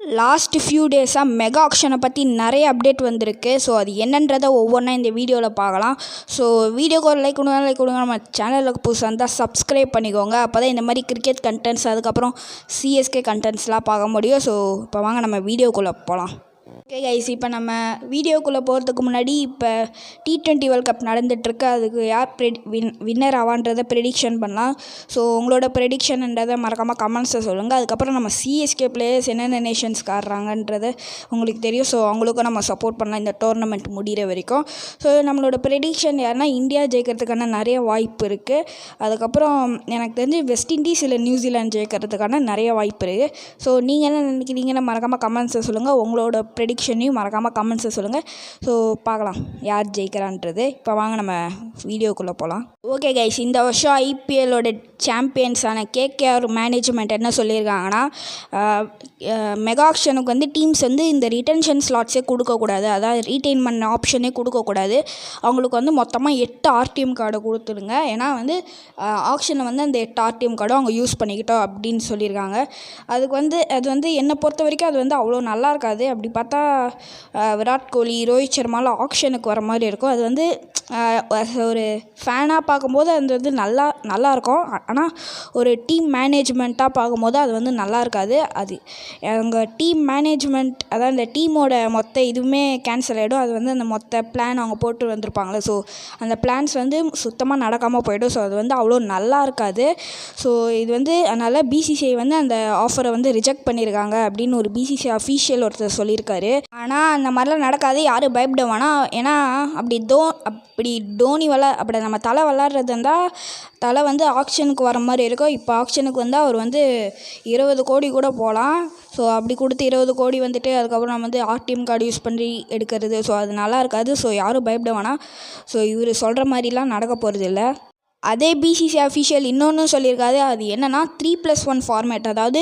Last few டேஸாக mega ஆக்ஷனை பற்றி நிறைய அப்டேட் வந்திருக்கு. ஸோ அது என்னன்றதை ஒவ்வொன்றா இந்த வீடியோவில் பார்க்கலாம். ஸோ வீடியோக்கு ஒரு லைக் கொடுங்க. நம்ம சேனலுக்கு புதுசாக இருந்தால் சப்ஸ்கிரைப் பண்ணிக்கோங்க. அப்போ தான் இந்த மாதிரி கிரிக்கெட் கண்டென்ட்ஸ், அதுக்கப்புறம் சிஎஸ்கே கண்டென்ட்ஸ்லாம் பார்க்க முடியும். ஸோ இப்போ வாங்க நம்ம வீடியோக்குள்ளே போகலாம். ஓகே கைஸ், இப்போ நம்ம வீடியோக்குள்ளே போகிறதுக்கு முன்னாடி இப்போ T20 வேர்ல்ட் கப் நடந்துகிட்ருக்கு. அதுக்கு யார் வின்னர் ஆவான்றதை ப்ரெடிக்ஷன் பண்ணலாம். ஸோ உங்களோட ப்ரெடிக்ஷன்ன்றதை மறக்காமல் கமெண்ட்ஸை சொல்லுங்கள். அதுக்கப்புறம் நம்ம சிஎஸ்கே பிளேயர்ஸ் என்னென்ன நேஷன்ஸ்க்கு ஆடுறாங்கன்றது உங்களுக்கு தெரியும். ஸோ அவங்களுக்கும் நம்ம சப்போர்ட் பண்ணலாம் இந்த டோர்னமெண்ட் முடிகிற வரைக்கும். ஸோ நம்மளோட ப்ரெடிக்ஷன் யாருன்னா இந்தியா ஜெயிக்கிறதுக்கான நிறைய வாய்ப்பு இருக்குது. அதுக்கப்புறம் எனக்கு தெரிஞ்சு வெஸ்ட் இண்டீஸ் இல்லை நியூசிலாந்து ஜெயிக்கிறதுக்கான நிறைய வாய்ப்பு இருக்குது. ஸோ நீங்கள் என்ன நினைக்கிறீங்கன்னு மறக்காமல் கமெண்ட்ஸை சொல்லுங்கள். உங்களோட ப்ரெடிக்ஷனையும் மறக்காமல் கமெண்ட்ஸை சொல்லுங்கள். ஸோ பார்க்கலாம் யார் ஜெயிக்கிறான்றது. இப்போ வாங்க நம்ம வீடியோக்குள்ளே போகலாம். ஓகே கைஸ், இந்த வருஷம் ஐபிஎல்லோட சாம்பியன்ஸான கேகேஆர் மேனேஜ்மெண்ட் என்ன சொல்லியிருக்காங்கன்னா, மெகா ஆக்ஷனுக்கு வந்து டீம்ஸ் வந்து இந்த ரிட்டென்ஷன் ஸ்லாட்ஸே கொடுக்கக்கூடாது, அதாவது ரீட்டைன் பண்ண ஆப்ஷனே கொடுக்கக்கூடாது. அவங்களுக்கு வந்து மொத்தமாக 8 ஆர்டிஎம் கார்டை கொடுத்துருங்க. ஏன்னா வந்து ஆக்ஷனை வந்து அந்த 8 ஆர்டிஎம் கார்டும் அவங்க யூஸ் பண்ணிக்கிட்டோம் அப்படின்னு சொல்லியிருக்காங்க. அது வந்து என்னை பொறுத்த வரைக்கும் அது வந்து அவ்வளோ நல்லா இருக்காது. அப்படி பார்த்தா விராட் கோலி, ரோஹித் சர்மாலாம் ஆக்ஷனுக்கு வர மாதிரி இருக்கும். அது வந்து ஒரு ஃபேனாக பார்க்கும்போது அது வந்து நல்லாயிருக்கும். ஆனால் ஒரு டீம் மேனேஜ்மெண்ட்டாக பார்க்கும்போது அது வந்து நல்லா இருக்காது. அது அவங்க டீம் மேனேஜ்மெண்ட், அதாவது அந்த டீமோட மொத்த இதுவுமே கேன்சல் ஆகிடும். அது வந்து அந்த மொத்த பிளான் அவங்க போட்டு வந்திருப்பாங்களே, ஸோ அந்த பிளான்ஸ் வந்து சுத்தமாக நடக்காமல் போய்டும். ஸோ அது வந்து அவ்வளோ நல்லா இருக்காது. ஸோ இது வந்து அதனால் பிசிசிஐ வந்து அந்த ஆஃபரை வந்து ரிஜெக்ட் பண்ணியிருக்காங்க அப்படின்னு ஒரு பிசிசிஐ அஃபீஷியல் ஒருத்தர் சொல்லியிருக்காரு. ஆனால் அந்த மாதிரிலாம் நடக்காது, யாரும் பயப்பட வேணாம். ஏன்னா அப்படி டோனி அப்படி நம்ம தலை விளாட்றது இருந்தால் தலை வந்து ஆக்ஷனுக்கு வர மாதிரி இருக்கும். இப்போ ஆக்ஷனுக்கு வந்து அவர் வந்து 20 கோடி கூட போகலாம். ஸோ அப்படி கொடுத்து 20 கோடி வந்துட்டு அதுக்கப்புறம் நம்ம வந்து ஆர்டிஎம் கார்டு யூஸ் பண்ணி எடுக்கிறது. ஸோ அது நல்லா இருக்காது. ஸோ யாரும் பயப்பட வேணாம். ஸோ இவர் சொல்கிற மாதிரிலாம் நடக்க போகிறது இல்லை. அதே பிசிசி அஃபிஷியல் இன்னொன்று சொல்லியிருக்காது. அது என்னென்னா 3+1 ஃபார்மேட், அதாவது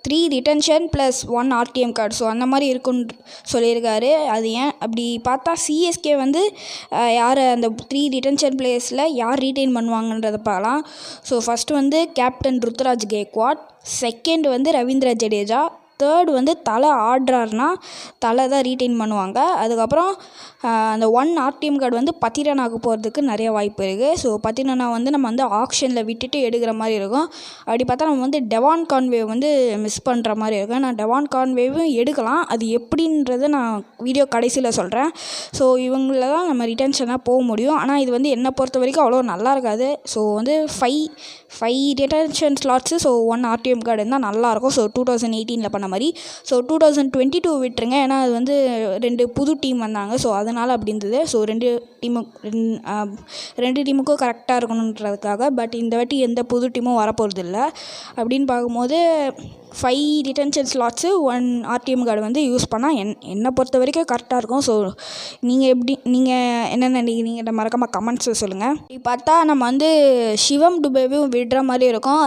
3 ரிட்டென்ஷன் + 1 ஆர்டிஎம் கார்டு. ஸோ அந்த மாதிரி இருக்குன்னு சொல்லியிருக்காரு. அது ஏன் அப்படி பார்த்தா சிஎஸ்கே வந்து யார் அந்த 3 ரிட்டென்ஷன் பிளேயர்ஸில் யார் ரீட்டைன் பண்ணுவாங்கன்றதை பார்க்கலாம். ஸோ ஃபஸ்ட்டு வந்து கேப்டன் ருத்ராஜ் கேக்வாட், செகண்ட் வந்து ரவீந்திர ஜடேஜா, தேர்ட் வந்து தலை ஆடுறாருனா தலை தான் ரீட்டைன் பண்ணுவாங்க. அதுக்கப்புறம் அந்த 1 ஆர்டிஎம் கார்டு வந்து பத்திரனாக்கு போகிறதுக்கு நிறைய வாய்ப்பு இருக்குது. ஸோ பத்திரனா வந்து நம்ம வந்து ஆக்ஷனில் விட்டுட்டு எடுக்கிற மாதிரி இருக்கும். அப்படி பார்த்தா நம்ம வந்து டெவான் கான்வே வந்து மிஸ் பண்ணுற மாதிரி இருக்கும். நான் டெவான் கான்வேவும் எடுக்கலாம், அது எப்படின்றத நான் வீடியோ கடைசியில் சொல்கிறேன். ஸோ இவங்கள தான் நம்ம ரிட்டென்ஷனாக போக முடியும். ஆனால் இது வந்து என்னை பொறுத்த வரைக்கும் அவ்வளோ நல்லா இருக்காது. ஸோ வந்து 5 retention slots, so 1 RTM card இருந்தால் நல்லாயிருக்கும். ஸோ 2018 பண்ண மாதிரி. ஸோ 2022 விட்டுருங்க, ஏன்னா அது வந்து 2 புது டீம் வந்தாங்க. ஸோ அதனால் அப்படி இருந்தது. ஸோ 2 டீமுக்கும் கரெக்டாக இருக்கணுன்றதுக்காக. பட் இந்த வாட்டி எந்த புது டீமும் வரப்போகிறது இல்லை. அப்படின்னு பார்க்கும்போது 5 ரிட்டென்ஷன் ஸ்லாட்ஸு 1 ஆர்டிஎம் கார்டு வந்து யூஸ் பண்ணால் என்னை பொறுத்த வரைக்கும் கரெக்டாக இருக்கும். ஸோ நீங்கள் என்ன நினைக்கிறீங்க மறக்காமல் கமெண்ட்ஸில் சொல்லுங்கள். இப்படி பார்த்தா நம்ம வந்து சிவம் டுபேவும் விடுற மாதிரி இருக்கும்.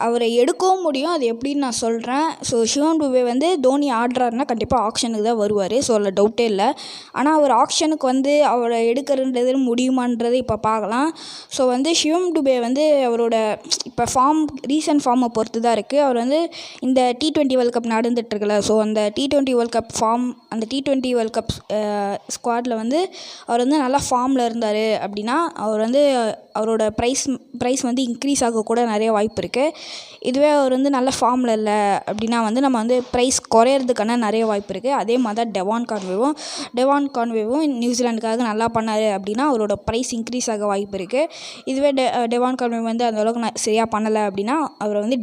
அவரை எடுக்கவும் முடியும், அது எப்படின்னு நான் சொல்கிறேன். ஸோ சிவம் டுபே வந்து தோனி ஆடுறாருன்னா கண்டிப்பாக ஆக்ஷனுக்கு தான் வருவார். ஸோ அதில் டவுட்டே இல்லை. ஆனால் அவர் ஆக்ஷனுக்கு வந்து அவரை எடுக்கிறன்றது முடியுமான்றது இப்போ பார்க்கலாம். ஸோ வந்து சிவம் டுபே வந்து அவரோட இப்போ ரீசன்ட் ஃபார்மை பொறுத்து தான் இருக்குது. அவர் வந்து இந்த T20 வேர்ல்ட் கப் நடந்துகிட்ருக்குல்ல, ஸோ அந்த T20 வேர்ல்ட் கப் அந்த T20 வேர்ல்ட் கப் ஸ்குவாடில் வந்து அவர் வந்து நல்லா ஃபார்மில் இருந்தார் அப்படின்னா அவர் வந்து அவரோட ப்ரைஸ் வந்து இன்க்ரீஸ் ஆகக்கூட நிறைய வாய்ப்பு இருக்குது. இதுவே அவர் வந்து நல்ல ஃபார்மில் இல்லை அப்படின்னா வந்து நம்ம வந்து ப்ரைஸ் குறையிறதுக்கான நிறைய வாய்ப்பு இருக்குது. அதே மாதிரி தான் டெவான் கான்வேவும் நியூசிலாண்டுக்காக நல்லா பண்ணார் அப்படின்னா அவரோட ப்ரைஸ் இன்க்ரீஸ் ஆக வாய்ப்பு இருக்குது. இதுவே டெவான் கான்வே வந்து அந்தளவுக்கு சரியாக பண்ணலை அப்படின்னா அவரை வந்து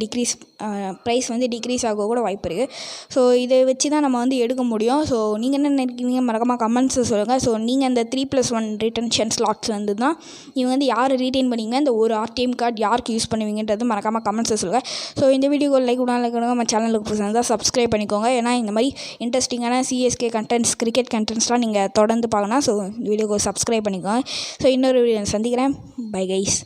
ப்ரைஸ் வந்து டிக்ரீஸ் ஆக கூட வாய்ப்பு இருக்குது. ஸோ இதை வச்சு தான் நம்ம வந்து எடுக்க முடியும். ஸோ நீங்கள் என்ன நினைக்கிறீங்க மறக்காமல் கமெண்ட்ஸில் சொல்லுங்கள். ஸோ நீங்கள் அந்த 3+1 ரிட்டென்ஷன் ஸ்லாட்ஸ் வந்து தான் இவங்க வந்து யார் ரீட்டைன் பண்ணிங்க, இந்த ஒரு ஆர்டிஎம் கார்டு யாருக்கு யூஸ் பண்ணுவீங்கன்றது மறக்காமல் கமெண்ட்ஸில் சொல்லுங்கள். ஸோ இந்த வீடியோக்கு லைக் கொடுங்க. நம்ம சேனலுக்கு புதுசாக சப்ஸ்கிரைப் பண்ணிக்கோங்க. ஏன்னா இந்த மாதிரி இன்ட்ரெஸ்டிங்கான சிஎஸ்கே கண்டென்ட்ஸ், கிரிக்கெட் கண்டென்ட்ஸ்லாம் நீங்கள் தொடர்ந்து பார்க்கணும். ஸோ இந்த வீடியோக்கு சப்ஸ்கிரைப் பண்ணிக்கோங்க. ஸோ இன்னொரு வீடியோ சந்திக்கிறேன். Bye guys.